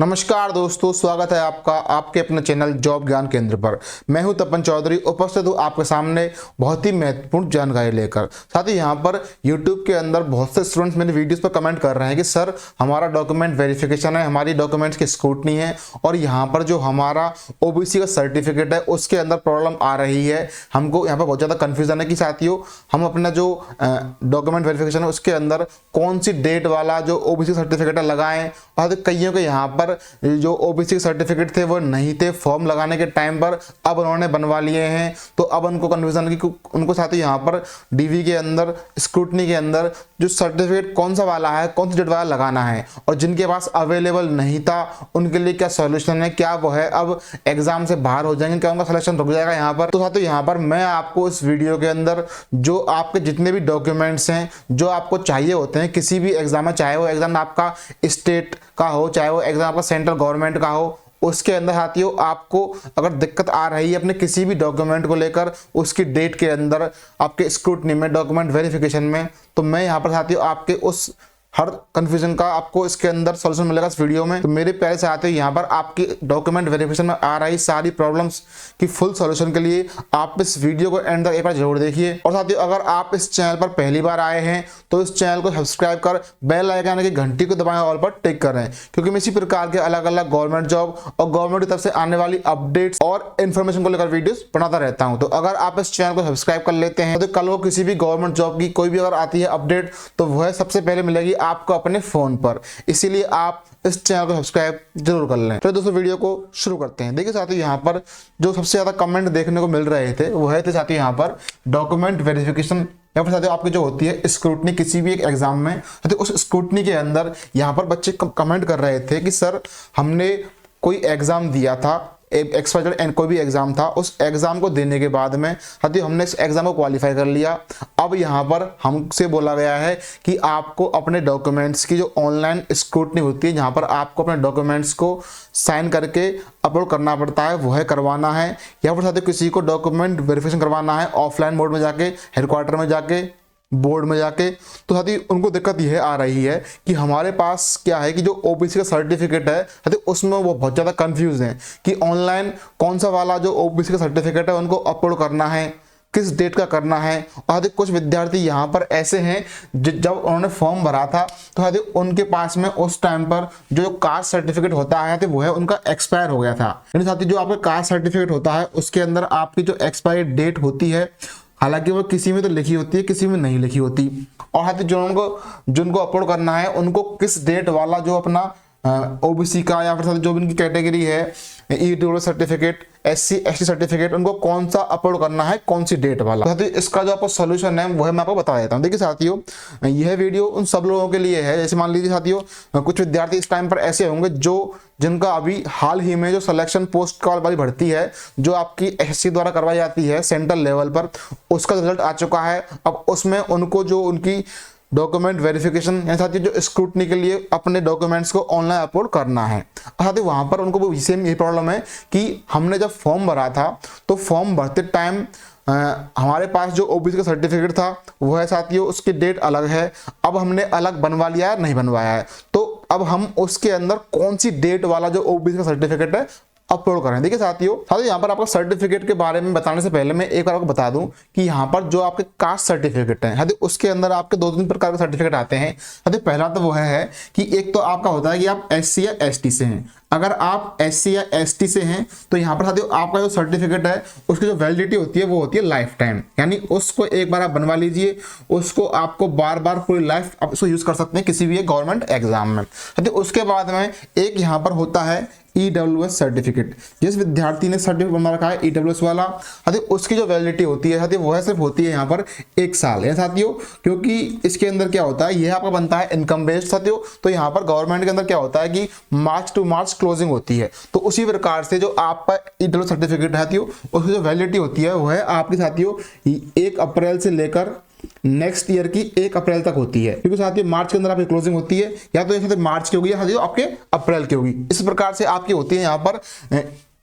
नमस्कार दोस्तों, स्वागत है आपका आपके अपने चैनल जॉब ज्ञान केंद्र पर। मैं हूं तपन चौधरी, उपस्थित हूं आपके सामने बहुत ही महत्वपूर्ण जानकारी लेकर। साथ ही यहां पर YouTube के अंदर बहुत से स्टूडेंट्स मेरे वीडियोस पर कमेंट कर रहे हैं कि सर हमारा डॉक्यूमेंट वेरिफिकेशन है, हमारी डॉक्यूमेंट्स की स्क्रूटनी है और यहाँ पर जो हमारा OBC का सर्टिफिकेट है उसके अंदर प्रॉब्लम आ रही है। हमको यहाँ पर बहुत ज़्यादा कन्फ्यूजन है कि साथियों हम अपना जो डॉक्यूमेंट वेरिफिकेशन है उसके अंदर कौन सी डेट वाला जो OBC सर्टिफिकेट लगाएं। और कईयों के यहाँ पर जो OBC सर्टिफिकेट थे वो नहीं थे फॉर्म लगाने के टाइम पर, अब उन्होंने बनवा लिए हैं। तो अब उनको कन्फ्यूजन कि उनको साथ ही यहाँ पर DV के अंदर स्क्रूटनी के अंदर जो सर्टिफिकेट कौन सा वाला है, कौन सी डेट वाला लगाना है, और जिनके पास अवेलेबल नहीं था उनके लिए क्या सॉल्यूशन है, क्या वो है अब एग्जाम से बाहर हो जाएंगे, क्या उनका सिलेक्शन रुक जाएगा यहाँ पर। तो साथियों यहाँ पर मैं आपको इस वीडियो के अंदर जो आपके जितने भी डॉक्यूमेंट्स हैं जो आपको चाहिए होते हैं किसी भी एग्जाम में, चाहे वो एग्जाम आपका स्टेट का हो, चाहे वो एग्जाम आपका सेंट्रल गवर्नमेंट का हो, उसके अंदर साथियों आपको अगर दिक्कत आ रही है अपने किसी भी डॉक्यूमेंट को लेकर उसकी डेट के अंदर, आपके स्क्रूटनी में, डॉक्यूमेंट वेरिफिकेशन में, तो मैं यहाँ पर साथियों आपके उस हर कंफ्यूजन का आपको इसके अंदर सॉल्यूशन मिलेगा इस वीडियो में। तो मेरे प्यारे साथियों यहाँ पर आपकी डॉक्यूमेंट वेरिफिकेशन में आ रही सारी प्रॉब्लम्स की फुल सॉल्यूशन के लिए आप इस वीडियो को एंड तक एक बार जरूर देखिए। और साथियों अगर आप इस चैनल पर पहली बार आए हैं तो इस चैनल को सब्सक्राइब कर बेल आइकन की घंटी को दबाएं, ऑल पर टिक करें, क्योंकि मैं इसी प्रकार के अलग अलग गवर्नमेंट जॉब और गवर्नमेंट की तरफ से आने वाली अपडेट्स और इन्फॉर्मेशन को लेकर वीडियोस बनाता रहता हूं। तो अगर आप इस चैनल को सब्सक्राइब कर लेते हैं तो कल को किसी भी गवर्नमेंट जॉब की कोई भी अगर आती है अपडेट तो वह सबसे पहले मिलेगी आपको अपने फोन पर। इसीलिए आप इस चैनल को सब्सक्राइब जरूर कर लें। तो दोस्तों वीडियो को शुरू करते हैं। देखिए साथियों यहाँ पर जो सबसे ज्यादा कमेंट देखने को मिल रहे थे वो थे साथियों यहाँ पर डॉक्यूमेंट वेरिफिकेशन या फिर साथियों आपकी जो होती है स्क्रूटनी किसी भी एक एग्जाम में, तो उस स्क्रूटनी के अंदर यहाँ पर बच्चे कमेंट कर रहे थे कि सर हमने कोई एग्जाम दिया था, XYZ एंड कोई भी एग्जाम था, उस एग्जाम को देने के बाद में साथियों हमने इस एग्जाम को क्वालिफाई कर लिया। अब यहाँ पर हमसे बोला गया है कि आपको अपने डॉक्यूमेंट्स की जो ऑनलाइन स्क्रूटनी होती है, जहाँ पर आपको अपने डॉक्यूमेंट्स को साइन करके अपलोड करना पड़ता है, वह करवाना है, या फिर साथियों किसी को डॉक्यूमेंट वेरिफिकेशन करवाना है ऑफलाइन मोड में जाके, हेडक्वार्टर में जाके, बोर्ड में जाके। तो साथी उनको दिक्कत यह आ रही है कि हमारे पास क्या है कि जो OBC का सर्टिफिकेट है साथी उसमें वो बहुत ज़्यादा कंफ्यूज हैं कि ऑनलाइन कौन सा वाला जो OBC का सर्टिफिकेट है उनको अपलोड करना है, किस डेट का करना है। और कुछ विद्यार्थी यहाँ पर ऐसे हैं जब उन्होंने फॉर्म भरा था तो उनके पास में उस टाइम पर जो कास्ट सर्टिफिकेट होता है तो वो है उनका एक्सपायर हो गया था। यानी साथी जो आपका कास्ट सर्टिफिकेट होता है उसके अंदर आपकी जो एक्सपायरी डेट होती है, हालांकि वो किसी में तो लिखी होती है किसी में नहीं लिखी होती। और साथ ही जिनको अपलोड करना है उनको किस डेट वाला जो अपना OBC का या फिर जो भी उनकी कैटेगरी है, EWS certificate, SC ST certificate, उनको कौन सा अपलोड करना है, कौन सी डेट वाला। साथियों इसका जो आपको सोल्यूशन है वो मैं आपको बता देता हूँ। देखिए साथियों यह वीडियो उन सब लोगों के लिए है, जैसे मान लीजिए साथियों कुछ विद्यार्थी इस टाइम पर ऐसे होंगे जिनका अभी हाल ही में जो सिलेक्शन पोस्ट कॉल वाली भर्ती है जो आपकी SSC द्वारा करवाई जाती है सेंट्रल लेवल पर, उसका रिजल्ट आ चुका है। अब उसमें उनको जो उनकी डॉक्यूमेंट वेरिफिकेशन यानी साथियों जो स्क्रूटनी के लिए अपने डॉक्यूमेंट्स को ऑनलाइन अपलोड करना है, साथियों वहां पर उनको सेम यही प्रॉब्लम है कि हमने जब फॉर्म भरा था तो फॉर्म भरते टाइम हमारे पास जो OBC का सर्टिफिकेट था वो है साथियों उसकी डेट अलग है, अब हमने अलग बनवा लिया है, नहीं बनवाया है, तो अब हम उसके अंदर कौन सी डेट वाला जो OBC का सर्टिफिकेट है अपलोड करें। देखिए साथियों यहाँ पर आपका सर्टिफिकेट के बारे में बताने से पहले मैं एक बार आपको बता दूं कि यहाँ पर जो आपके कास्ट सर्टिफिकेट है उसके अंदर आपके 2-3 प्रकार के सर्टिफिकेट आते हैं। पहला तो वो है कि एक तो आपका होता है कि आप SC या ST से हैं। अगर आप SC या ST से हैं तो यहाँ पर साथियों आपका जो सर्टिफिकेट है उसकी जो वैलिडिटी होती है वो होती है लाइफ टाइम, यानी उसको एक बार आप बनवा लीजिए, उसको आपको बार बार पूरी लाइफ आप उसको यूज कर सकते हैं किसी भी गवर्नमेंट एग्जाम में। उसके बाद में एक यहाँ पर होता है EWS सर्टिफिकेट। जिस विद्यार्थी ने सर्टिफिकेट बनवा रखा है EWS वाला उसकी जो वैलिडिटी होती है वह सिर्फ होती है यहाँ पर 1 साल है साथियों, क्योंकि इसके अंदर क्या होता है, यह आपका बनता है इनकम बेस्ड साथियों। तो यहाँ पर गवर्नमेंट के अंदर क्या होता है कि मार्च टू मार्च क्लोजिंग होती है, तो उसी प्रकार से जो आपका EWS सर्टिफिकेट है उसकी जो वैलिडिटी होती है वह है आपकी साथियों 1 अप्रैल से लेकर नेक्स्ट ईयर की 1 अप्रैल तक होती है, क्योंकि साथियों मार्च के अंदर आपकी क्लोजिंग होती है, या तो मार्च की होगी या साथियों आपके अप्रैल की होगी। इस प्रकार से आपकी होती है यहाँ पर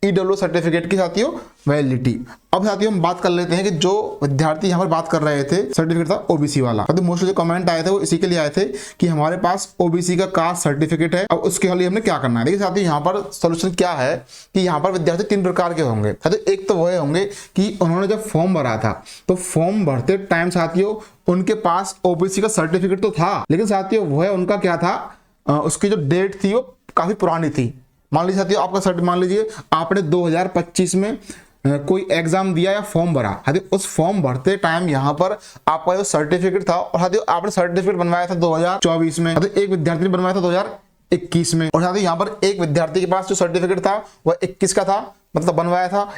ईडब्ल्यू सर्टिफिकेट की साथियों वैलिडिटी। अब साथियों हम बात कर लेते हैं कि जो विद्यार्थी यहाँ पर बात कर रहे थे सर्टिफिकेट था ओबीसी वाला, तो मोस्टली जो कमेंट आए थे वो इसी के लिए आए थे कि हमारे पास ओबीसी का कास्ट सर्टिफिकेट है, अब उसके लिए हमने क्या करना है। देखिए साथियों यहाँ पर सोल्यूशन क्या है कि यहाँ पर विद्यार्थी 3 प्रकार के होंगे। साथियों एक तो वो होंगे कि उन्होंने जब फॉर्म भरा था तो फॉर्म भरते टाइम साथियों उनके पास ओबीसी का सर्टिफिकेट तो था, लेकिन साथियों वह उनका क्या था, उसकी जो डेट थी वो काफी पुरानी थी। मान लीजिए साथियों आपका सर्टिफिकेट, मान लीजिए आपने 2025 में कोई एग्जाम दिया या फॉर्म भरा, साथियों उस फॉर्म भरते टाइम यहाँ पर आपका जो सर्टिफिकेट था, और साथियों आपने सर्टिफिकेट बनवाया था 2024 में, साथियों एक विद्यार्थी ने बनवाया था 2021 में, और साथियों यहाँ पर एक विद्यार्थी के पास जो सर्टिफिकेट था वह 21 का था, मतलब बनवाया था,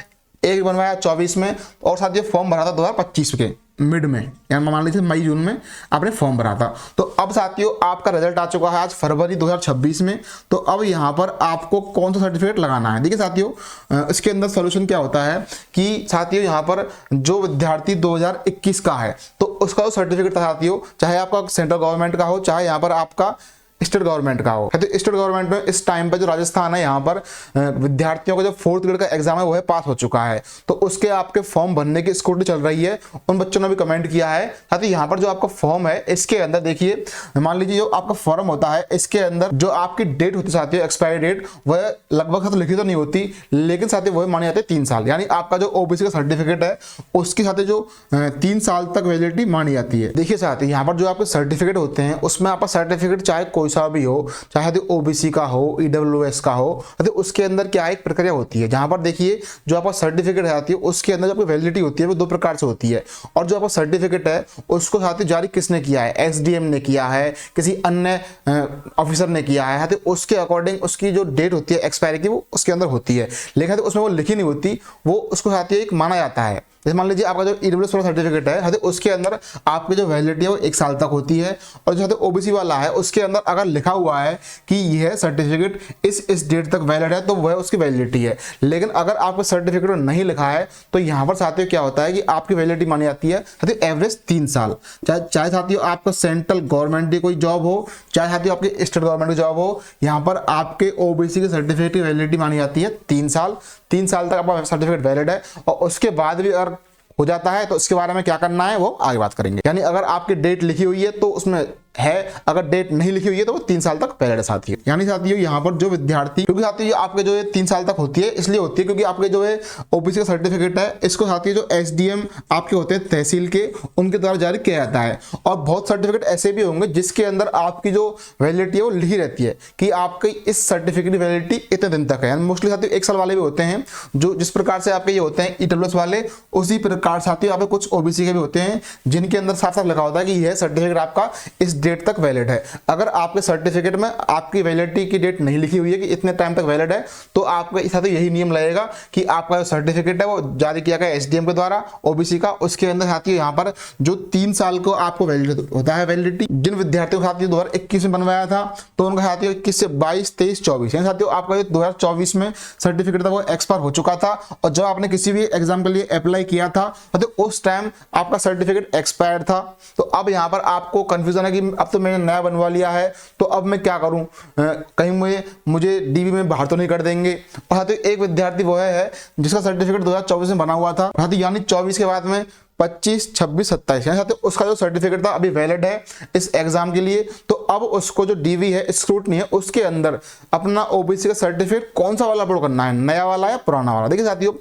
एक बनवाया 24 में, और साथियों फॉर्म भरा था 2025 के मिड में, यानी मान लीजिए मई जून में आपने फॉर्म भरा था। तो अब साथियों आपका रिजल्ट आ चुका है आज फरवरी 2026 में, तो अब यहाँ पर आपको कौन सा सर्टिफिकेट लगाना है। देखिए साथियों इसके अंदर सॉल्यूशन क्या होता है कि साथियों यहाँ पर जो विद्यार्थी 2021 का है तो उसका जो सर्टिफिकेट था साथियों, चाहे आपका सेंट्रल गवर्नमेंट का हो चाहे यहाँ पर आपका स्टेट गवर्नमेंट का हो, तो स्टेट गवर्नमेंट में इस टाइम पर जो राजस्थान है यहाँ पर विद्यार्थियों का जो 4th ग्रेड का एग्जाम है वो है पास हो चुका है, तो उसके आपके फॉर्म भरने की स्कूटी चल रही है। उन बच्चों ने भी कमेंट किया है। साथ ही यहाँ पर जो आपका फॉर्म है इसके अंदर देखिए, मान लीजिए जो आपका फॉर्म होता है इसके अंदर जो आपकी डेट होती है साथियों, एक्सपायरी डेट, वह लगभग साथ लिखी तो नहीं होती, लेकिन साथ ही वह मानी जाती है 3 साल, यानी आपका जो ओबीसी का सर्टिफिकेट है उसके साथ जो 3 साल तक वैलिडिटी मानी जाती है। देखिए साथ ही यहाँ पर जो आपके सर्टिफिकेट होते हैं उसमें आपका सर्टिफिकेट चाहे कोई सा भी हो, चाहे तो ओबीसी का हो, ईडब्ल्यूएस का हो, तो उसके अंदर क्या एक प्रक्रिया होती है जहां पर देखिए जो आपका सर्टिफिकेट है उसके अंदर जो आपकी वैलिडिटी होती है वो 2 प्रकार से होती है, और जो आपका सर्टिफिकेट है उसको साथ ही जारी किसने किया है, एसडीएम ने किया है, किसी अन्य ऑफिसर ने किया है, तो उसके अकॉर्डिंग उसकी जो डेट होती है एक्सपायरी की वो उसके अंदर होती है, लेकिन उसमें वो लिखी नहीं होती, वो उसको साथ ही एक माना जाता है। जैसे मान लीजिए आपका जो ईडब्ल्यूएस वाला सर्टिफिकेट है उसके अंदर आपकी जो वैलिडिटी है वो 1 साल तक होती है, और जो ओबीसी वाला है उसके अंदर अगर लिखा हुआ है कि यह सर्टिफिकेट इस डेट तक वैलिड है तो वह उसकी वैलिडिटी है, लेकिन अगर आपके सर्टिफिकेट में नहीं लिखा है तो यहाँ पर साथियों क्या होता है कि आपकी वैलिडिटी मानी जाती है साथियों एवरेज 3 साल, चाहे साथियों आपका सेंट्रल गवर्नमेंट की कोई जॉब हो चाहे साथियों आपकी स्टेट गवर्नमेंट की जॉब हो, यहाँ पर आपके ओबीसी के सर्टिफिकेट की वैलिडिटी मानी जाती है 3 साल। 3 साल तक आपका सर्टिफिकेट वैलिड है, और उसके बाद भी अगर हो जाता है तो इसके बारे में क्या करना है वो आगे बात करेंगे। यानी अगर आपकी डेट लिखी हुई है तो उसमें है, अगर डेट नहीं लिखी हुई है तो वो 3 साल तक वैलिड है साथियों। यानी साथियों यहाँ पर जो विद्यार्थी, क्योंकि साथियों आपके जो है 3 साल तक होती है, इसलिए होती है क्योंकि आपके जो है ओबीसी का सर्टिफिकेट है इसको साथियों जो एसडीएम आपके होते हैं तहसील के, उनके द्वारा जारी किया जाता है। और बहुत सर्टिफिकेट ऐसे भी होंगे जिसके अंदर आपकी जो वैलिडिटी है वो लिखी रहती है कि आपकी इस सर्टिफिकेट की वैलिडिटी इतने दिन तक है। यानी मोस्टली साथियों 1 साल वाले भी होते हैं, जो जिस प्रकार से आपके ये होते हैं ईडब्ल्यूएस वाले, उसी प्रकार साथियों आपके कुछ ओबीसी के भी होते हैं जिनके अंदर साफ साफ लिखा होता है कि यह सर्टिफिकेट आपका इस डेट तक वैलिड है। अगर आपके सर्टिफिकेट में आपकी वैलिडिटी की डेट नहीं लिखी हुई है कि इतने टाइम तक वैलिड है, तो आपके साथ यही नियम लगेगा कि आपका जो सर्टिफिकेट है वो जारी किया गया एसडीएम के द्वारा ओबीसी का, उसके अंदर साथियों यहाँ पर जो 3 साल को आपको वैलिड होता है वैलिडिटी। जिन विद्यार्थियों को साथियों 2021 में बनवाया था तो उनका साथियों 21 से 22, 23, 24, यानी साथियों आपका 2024 में सर्टिफिकेट था वो एक्सपायर हो चुका था, और जब आपने किसी भी एग्जाम के लिए अप्लाई किया था तो उस टाइम आपका सर्टिफिकेट एक्सपायर था। तो अब यहाँ पर आपको कंफ्यूजन है कि अब तो मैंने नया बनवा लिया है तो अब मैं क्या करूं, कहीं मुझे डीबी में बाहर तो नहीं कर देंगे। और एक विद्यार्थी वो है जिसका सर्टिफिकेट 2024 में बना हुआ था, यानी 24 के बाद में 25, 26, 27, यानी उसका जो सर्टिफिकेट था अभी वैलिड है इस एग्जाम के लिए, तो अब उसको जो डीवी है स्क्रूटनी है उसके अंदर अपना ओबीसी का सर्टिफिकेट कौन सा वाला अपलोड करना है, नया वाला या पुराना वाला। देखिए साथियों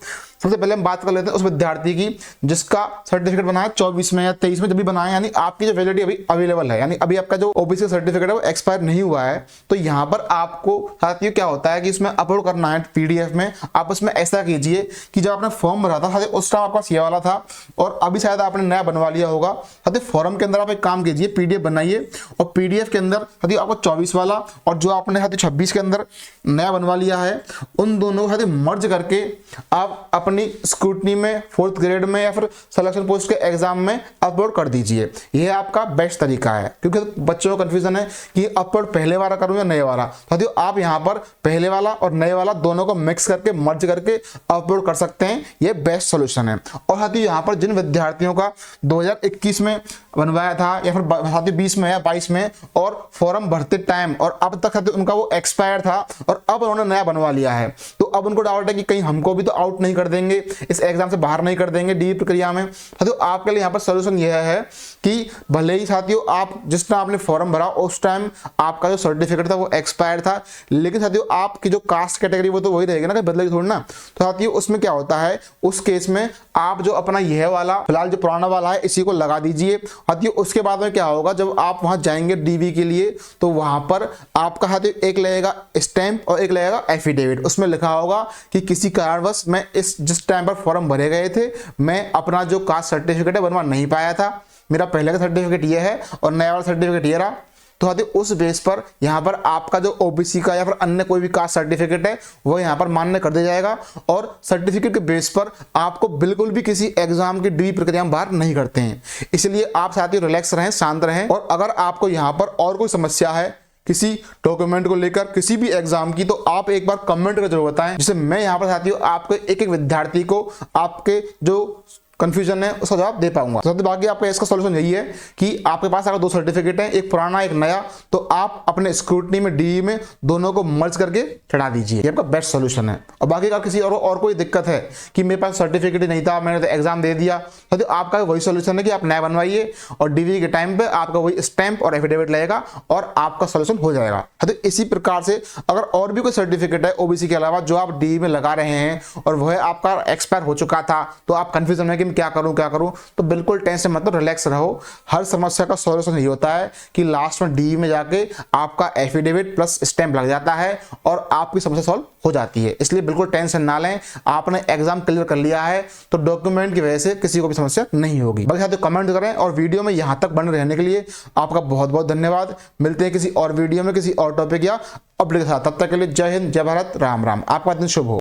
सबसे पहले हम बात कर लेते हैं उस विद्यार्थी की जिसका सर्टिफिकेट बना है 24 में या 23 में, जब भी बना है, यानी आपकी जो वैलिडिटी अभी अवेलेबल है, यानी अभी आपका जो ओबीसी सर्टिफिकेट है वो एक्सपायर नहीं हुआ है। तो यहाँ पर आपको साथियों क्या होता है कि इसमें अपलोड करना है पीडीएफ में। आप उसमें ऐसा कीजिए कि जब आपने फॉर्म भरा था उस टाइम आपके पास ये वाला था और अभी शायद आपने नया बनवा लिया होगा, साथियों फॉर्म के अंदर आप एक काम कीजिए, पीडीएफ बनाइए और पीडीएफ के अंदर साथियों आपको 24 वाला और जो आपने साथियों 26 के अंदर नया बनवा लिया है उन दोनों को साथियों मर्ज करके आप अपनी स्क्रूटनी में 4th ग्रेड में या फिर सिलेक्शन पोस्ट के एग्जाम में अपलोड कर दीजिए। यह आपका बेस्ट तरीका है, क्योंकि बच्चों को कंफ्यूजन है कि अपलोड पहले वाला करूं या नए वाला। साथियों आप यहां पर पहले वाला और नए वाला दोनों को मिक्स करके मर्ज करके अपलोड कर सकते हैं, यह बेस्ट सोल्यूशन है। और साथियों यहां पर जिन विद्यार्थियों का 2021 में बनवाया था या फिर साथियों 20 में या 22 में और फॉर्म भरते टाइम और अब तक साथियों उनका वो एक्सपायर था और अब उन्होंने नया बनवा लिया है, तो अब उनको डाउट है कि कहीं हमको भी तो आउट नहीं कर देंगे, इस एग्जाम से बाहर नहीं कर देंगे डी प्रक्रिया में। साथियों आपके लिए यहाँ पर सोल्यूशन यह है कि भले ही साथियों आप जिस टाइम आपने फॉर्म भरा उस टाइम आपका जो सर्टिफिकेट था वो एक्सपायर था, लेकिन साथियों आपकी जो कास्ट कैटेगरी वो तो वही रहेगी ना, कहीं बदलेगी थोड़ी ना। तो साथियों उसमें क्या होता है, उस केस में आप जो अपना यह वाला फिलहाल जो पुराना वाला है इसी को लगा दीजिए। साथियों उसके बाद में क्या होगा, जब आप वहां जाएंगे डीवी के लिए तो वहां पर आपका साथियों एक लगेगा स्टैंप और एक लगेगा एफिडेविट। उसमें लिखा होगा कि किसी कारणवश मैं जिस टाइम पर फॉर्म भरे गए थे मैं अपना जो कास्ट सर्टिफिकेट है बनवा नहीं पाया था, मेरा पहले का सर्टिफिकेट ये है और नया वाला सर्टिफिकेट ये रहा। तो साथियों उस बेस पर यहाँ पर आपका जो ओबीसी का या फिर अन्य कोई भी कास्ट सर्टिफिकेट है वो यहाँ पर मान्य कर दिया जाएगा और सर्टिफिकेट के बेस पर आपको बिल्कुल भी किसी एग्जाम की डी प्रक्रिया में बाहर नहीं करते हैं। इसलिए आप साथियों रिलैक्स रहें, शांत रहें। और अगर आपको यहाँ पर और कोई समस्या है किसी डॉक्यूमेंट को लेकर किसी भी एग्जाम की, तो आप एक बार कमेंट कर जरूर बताएं, जिससे मैं यहाँ पर साथियों आपको एक एक विद्यार्थी को आपके जो कंफ्यूजन है उसका जवाब दे पाऊंगा। तो बाकी आपका इसका सॉल्यूशन यही है कि आपके पास अगर दो सर्टिफिकेट हैं, एक पुराना एक नया, तो आप अपने स्क्रूटनी में डी में दोनों को मर्ज करके चढ़ा दीजिए, ये आपका बेस्ट सॉल्यूशन है। और बाकी अगर किसी और कोई दिक्कत है कि मेरे पास सर्टिफिकेट ही नहीं था मैंने तो एग्जाम दे दिया, तो आपका वही सॉल्यूशन है कि आप नया बनवाइए और डीवी के टाइम पे आपका वही स्टैंप और एफिडेविट लगेगा और आपका सॉल्यूशन हो जाएगा। तो इसी प्रकार से अगर और भी कोई सर्टिफिकेट है ओबीसी के अलावा जो आप डी में लगा रहे हैं और वह आपका एक्सपायर हो चुका था, तो आप कंफ्यूजन में कि क्या करूं, तो बिल्कुल टेंशन मत लो, रिलैक्स रहो। हर समस्या का सॉल्यूशन यही होता है कि लास्ट में डी में जाके आपका एफिडेविट प्लस स्टैंप लग जाता है और आपकी समस्या सॉल्व हो जाती है। इसलिए बिल्कुल टेंशन ना लें, आपने एग्जाम क्लियर कर लिया है तो डॉक्यूमेंट की वजह से किसी को भी समस्या नहीं होगी। बाकी साथियों कमेंट करें और वीडियो में यहां तक बने रहने के लिए आपका बहुत बहुत धन्यवाद। मिलते हैं किसी और वीडियो में किसी और टॉपिक या अपडेट के साथ, तब तक के लिए जय हिंद, जय भारत, राम राम। आपका दिन शुभ हो।